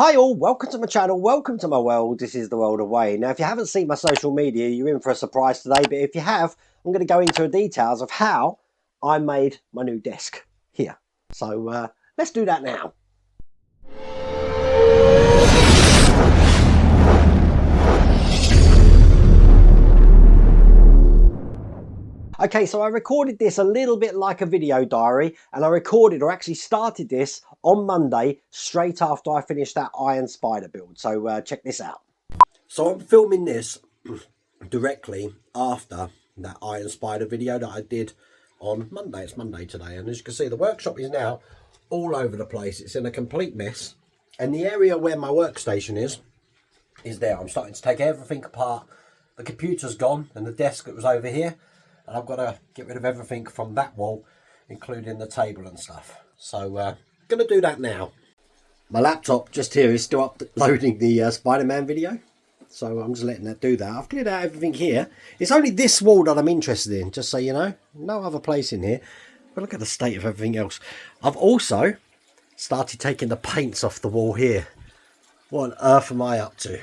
Hi all, welcome to my channel, welcome to my world. This is the world away. Now if you haven't seen my social media, you're in for a surprise today, but if you have, I'm going to go into the details of how I made my new desk here. So let's do that now. Okay, so I recorded this a little bit like a video diary, and I recorded or actually started this on Monday straight after I finished that Iron Spider build. So check this out. So I'm filming this directly after that Iron Spider video that I did on Monday. It's Monday today, and as you can see, the workshop is now all over the place. It's in a complete mess, and the area where my workstation is there. I'm starting to take everything apart. The computer's gone, and the desk that was over here. And I've got to get rid of everything from that wall, including the table and stuff. So going to do that now. My laptop just here is still uploading the Spider-Man video. So I'm just letting that do that. I've cleared out everything here. It's only this wall that I'm interested in, just so you know. No other place in here. But look at the state of everything else. I've also started taking the paints off the wall here. What on earth am I up to?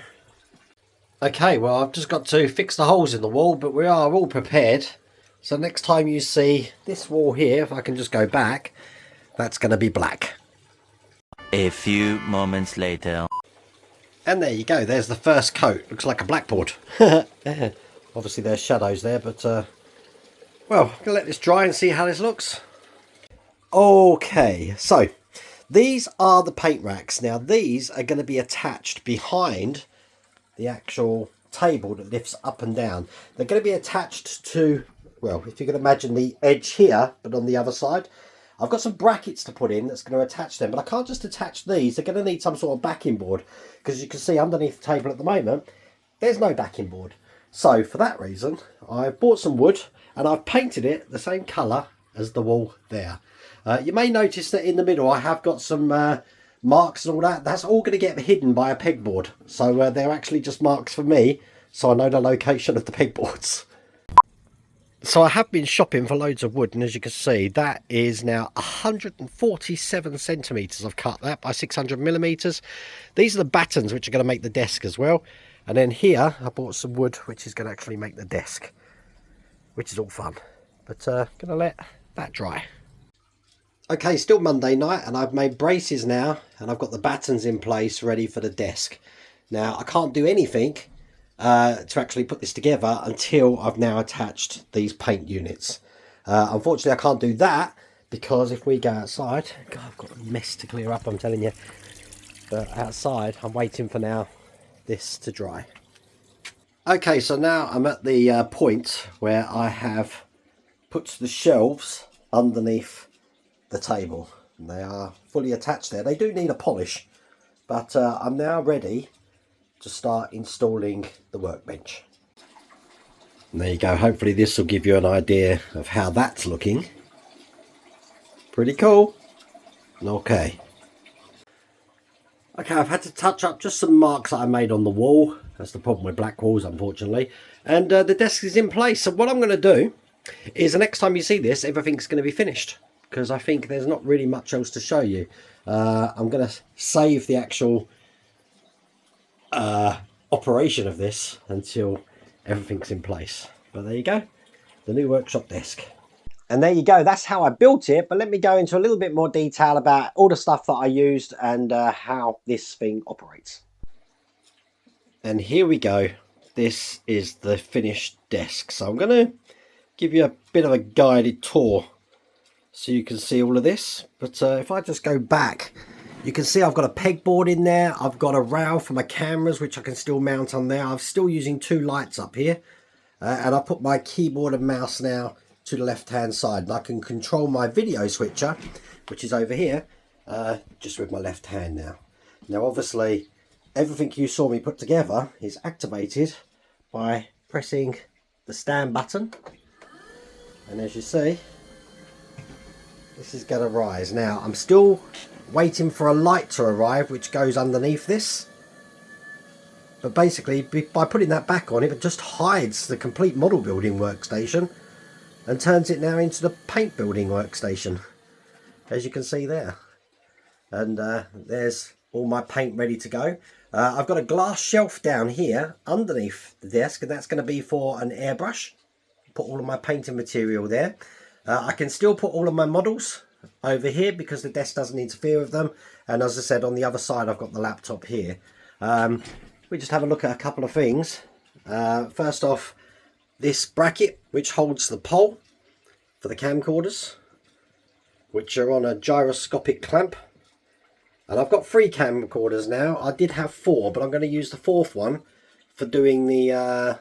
Okay, well, I've just got to fix the holes in the wall, but we are all prepared. So next time you see this wall here, if I can just go back, that's going to be black. A few moments later. And there you go, there's the first coat. Looks like a blackboard. Obviously there's shadows there, but well, I'm going to let this dry and see how this looks. Okay, so these are the paint racks. Now these are going to be attached behind the actual table that lifts up and down. They're going to be attached to, well, if you can imagine the edge here, but on the other side. I've got some brackets to put in that's going to attach them, but I can't just attach these. They're going to need some sort of backing board, because you can see underneath the table at the moment, there's no backing board. So for that reason, I've bought some wood and I've painted it the same colour as the wall there. You may notice that in the middle I have got some marks and all that. That's all going to get hidden by a pegboard. So they're actually just marks for me, so I know the location of the pegboards. So I have been shopping for loads of wood, and as you can see, that is now 147 centimetres. I've cut that by 600 millimetres. These are the battens which are going to make the desk as well. And then here I bought some wood which is going to actually make the desk, which is all fun. But going to let that dry. Okay, still Monday night, and I've made braces now, and I've got the battens in place ready for the desk. Now I can't do anything to actually put this together until I've now attached these paint units. Unfortunately I can't do that, because if we go outside, God, I've got a mess to clear up, I'm telling you. But outside I'm waiting for now this to dry. Okay, so now I'm at the point where I have put the shelves underneath the table, and they are fully attached there. They do need a polish, but I'm now ready to start installing the workbench. And there you go. Hopefully this will give you an idea of how that's looking. Pretty cool. Okay, I've had to touch up just some marks that I made on the wall. That's the problem with black walls, unfortunately. And the desk is in place. So what I'm going to do is, the next time you see this, everything's going to be finished, because I think there's not really much else to show you. I'm going to save the actual operation of this until everything's in place. But there you go, the new workshop desk. And there you go, that's how I built it. But let me go into a little bit more detail about all the stuff that I used and how this thing operates. And here we go, this is the finished desk. So I'm going to give you a bit of a guided tour so you can see all of this. But if I just go back, you can see I've got a pegboard in there. I've got a rail for my cameras, which I can still mount on there. I'm still using two lights up here. And I put my keyboard and mouse now to the left-hand side. And I can control my video switcher, which is over here, just with my left hand now. Now, obviously, everything you saw me put together is activated by pressing the stand button. And as you see, this is going to rise. Now, I'm still waiting for a light to arrive which goes underneath this, but basically by putting that back on, it just hides the complete model building workstation and turns it now into the paint building workstation, as you can see there. And there's all my paint ready to go. I've got a glass shelf down here underneath the desk, and that's going to be for an airbrush. Put all of my painting material there. I can still put all of my models over here because the desk doesn't interfere with them. And as I said, on the other side I've got the laptop here. We just have a look at a couple of things. First off, this bracket which holds the pole for the camcorders, which are on a gyroscopic clamp. And I've got 3 camcorders now. I did have 4, but I'm going to use the 4th one for doing the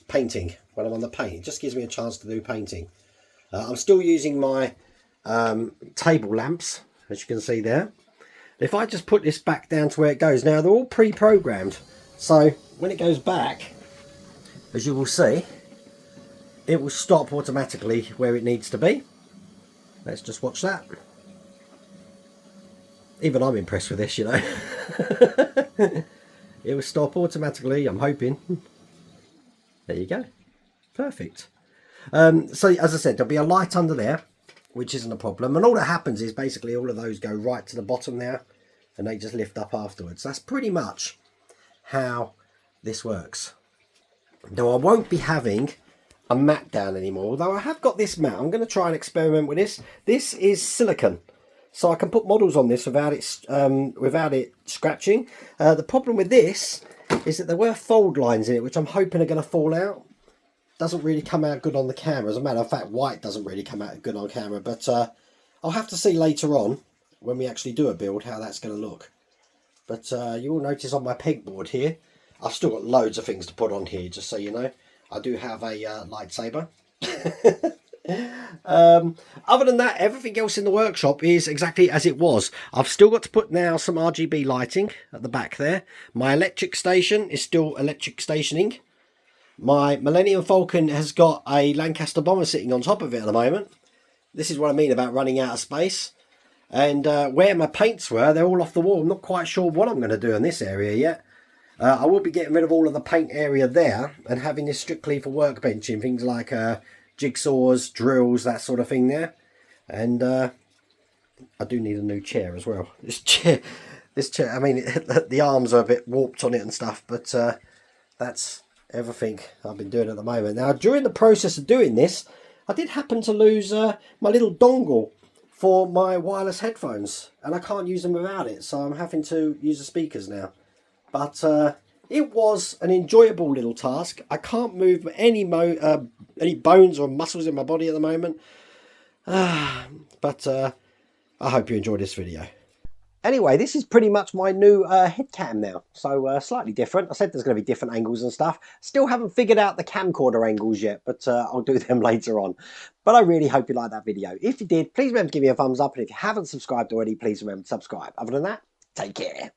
painting when I'm on the paint. It just gives me a chance to do painting. I'm still using my table lamps, as you can see there. If I just put this back down to where it goes, now they're all pre-programmed. So when it goes back, as you will see, it will stop automatically where it needs to be. Let's just watch that. Even I'm impressed with this, you know. It will stop automatically, I'm hoping. There you go. Perfect. So as I said, there'll be a light under there, which isn't a problem. And all that happens is basically all of those go right to the bottom there, and they just lift up afterwards. That's pretty much how this works. Now I won't be having a mat down anymore, although I have got this mat. I'm going to try and experiment with this. This is silicone, so I can put models on this without it scratching. The problem with this is that there were fold lines in it, which I'm hoping are going to fall out. Doesn't really come out good on the camera. As a matter of fact, white doesn't really come out good on camera, but I'll have to see later on when we actually do a build how that's going to look. But you will notice on my pegboard here, I've still got loads of things to put on here, just so you know. I do have a lightsaber. Other than that, everything else in the workshop is exactly as it was. I've still got to put now some RGB lighting at the back there. My electric station is still electric stationing. My Millennium Falcon has got a Lancaster bomber sitting on top of it at the moment. This is what I mean about running out of space. And where my paints were, they're all off the wall. I'm not quite sure what I'm going to do in this area yet. I will be getting rid of all of the paint area there and having this strictly for workbenching, things like jigsaws, drills, that sort of thing there. And I do need a new chair as well. This chair, I mean, the arms are a bit warped on it and stuff, but that's everything I've been doing at the moment. Now, during the process of doing this, I did happen to lose my little dongle for my wireless headphones, and I can't use them without it, so I'm having to use the speakers now. But it was an enjoyable little task. I can't move any bones or muscles in my body at the moment. But I hope you enjoyed this video. Anyway, this is pretty much my new head cam now. So slightly different. I said there's going to be different angles and stuff. Still haven't figured out the camcorder angles yet, but I'll do them later on. But I really hope you liked that video. If you did, please remember to give me a thumbs up. And if you haven't subscribed already, please remember to subscribe. Other than that, take care.